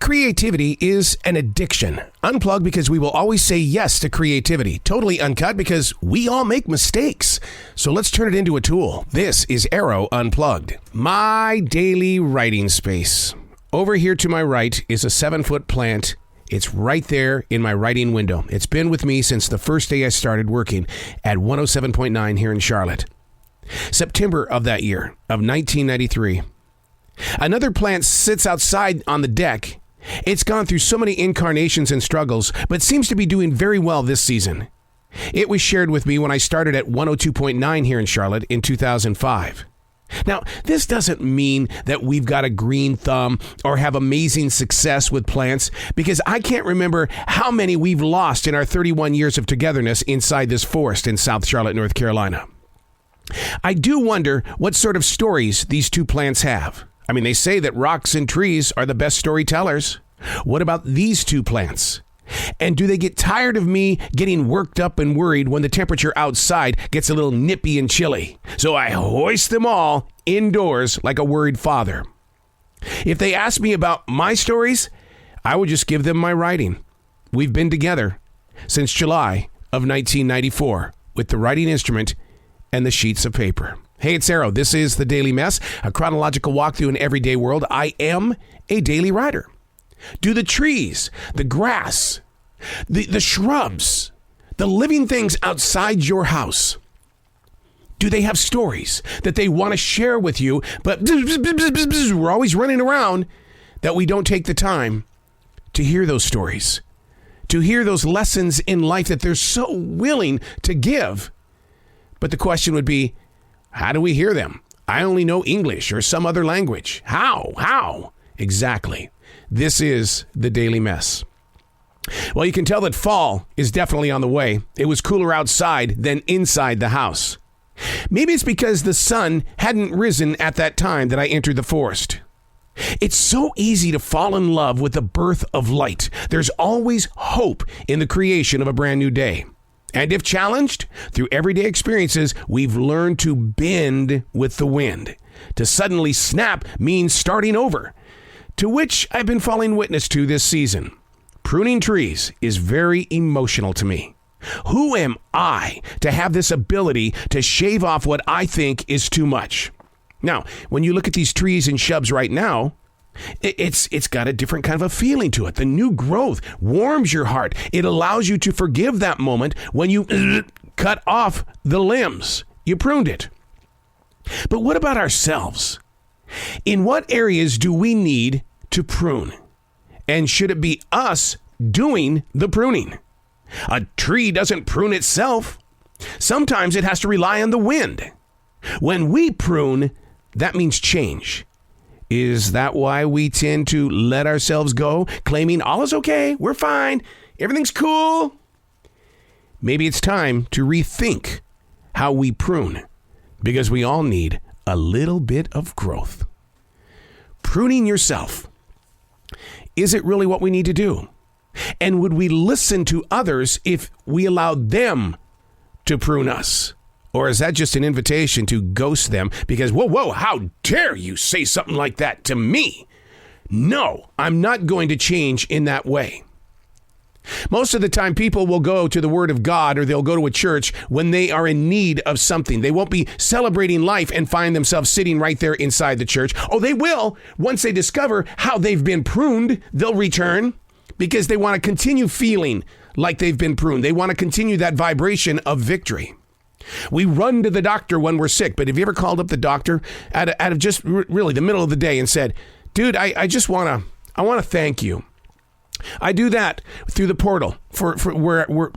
Creativity is an addiction. Unplugged because we will always say yes to creativity. Totally Uncut because we all make mistakes. So let's turn it into a tool. This is Arroe Unplugged. My daily writing space. Over here to my right is a 7-foot plant. It's right there in my writing window. It's been with me since the first day I started working at 107.9 here in Charlotte. September of that year, of 1993. Another plant sits outside on the deck. It's gone through so many incarnations and struggles, but seems to be doing very well this season. It was shared with me when I started at 102.9 here in Charlotte in 2005. Now, this doesn't mean that we've got a green thumb or have amazing success with plants, because I can't remember how many we've lost in our 31 years of togetherness inside this forest in South Charlotte, North Carolina. I do wonder what sort of stories these two plants have. I mean, they say that rocks and trees are the best storytellers. What about these two plants? And do they get tired of me getting worked up and worried when the temperature outside gets a little nippy and chilly? So I hoist them all indoors like a worried father. If they ask me about my stories, I would just give them my writing. We've been together since July of 1994 with the writing instrument and the sheets of paper. Hey, it's Arroe. This is The Daily Mess, a chronological walk through an everyday world. I am a daily writer. Do the trees, the grass, the shrubs, the living things outside your house, do they have stories that they want to share with you, but we're always running around, that we don't take the time to hear those stories, to hear those lessons in life that they're so willing to give? But the question would be, how do we hear them? I only know English or some other language. How? Exactly. This is The Daily Mess. Well, you can tell that fall is definitely on the way. It was cooler outside than inside the house. Maybe it's because the sun hadn't risen at that time that I entered the forest. It's so easy to fall in love with the birth of light. There's always hope in the creation of a brand new day. And if challenged through everyday experiences, we've learned to bend with the wind. To suddenly snap means starting over, to which I've been falling witness to this season. Pruning trees is very emotional to me. Who am I to have this ability to shave off what I think is too much? Now, when you look at these trees and shrubs right now, it's got a different kind of a feeling to it. The new growth warms your heart. It allows you to forgive that moment when you cut off the limbs. You pruned it. But what about ourselves? In what areas do we need to prune? And should it be us doing the pruning? A tree doesn't prune itself. Sometimes it has to rely on the wind. When we prune, that means change. Is that why we tend to let ourselves go, claiming all is okay, we're fine, everything's cool? Maybe it's time to rethink how we prune, because we all need a little bit of growth. Pruning yourself. Is it really what we need to do? And would we listen to others if we allowed them to prune us? Or is that just an invitation to ghost them because, whoa, how dare you say something like that to me? No, I'm not going to change in that way. Most of the time, people will go to the Word of God or they'll go to a church when they are in need of something. They won't be celebrating life and find themselves sitting right there inside the church. Oh, they will. Once they discover how they've been pruned, they'll return because they want to continue feeling like they've been pruned. They want to continue that vibration of victory. We run to the doctor when we're sick, but have you ever called up the doctor out of just really the middle of the day and said, dude, I want to thank you. I do that through the portal for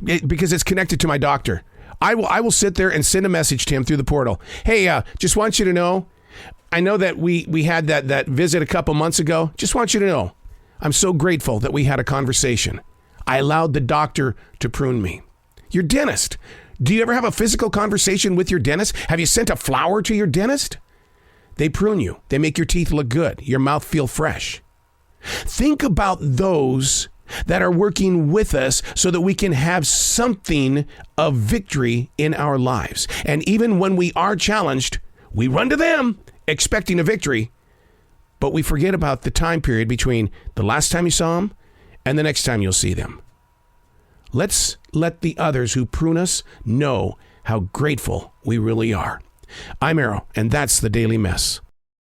because it's connected to my doctor. I will sit there and send a message to him through the portal. Hey, just want you to know, I know that we had that visit a couple months ago. Just want you to know, I'm so grateful that we had a conversation. I allowed the doctor to prune me. Your dentist. Do you ever have a physical conversation with your dentist? Have you sent a flower to your dentist? They prune you. They make your teeth look good. Your mouth feel fresh. Think about those that are working with us so that we can have something of victory in our lives. And even when we are challenged, we run to them expecting a victory. but we forget about the time period between the last time you saw them and the next time you'll see them. Let's let the others who prune us know how grateful we really are. I'm Arroe, and that's the Daily Mess.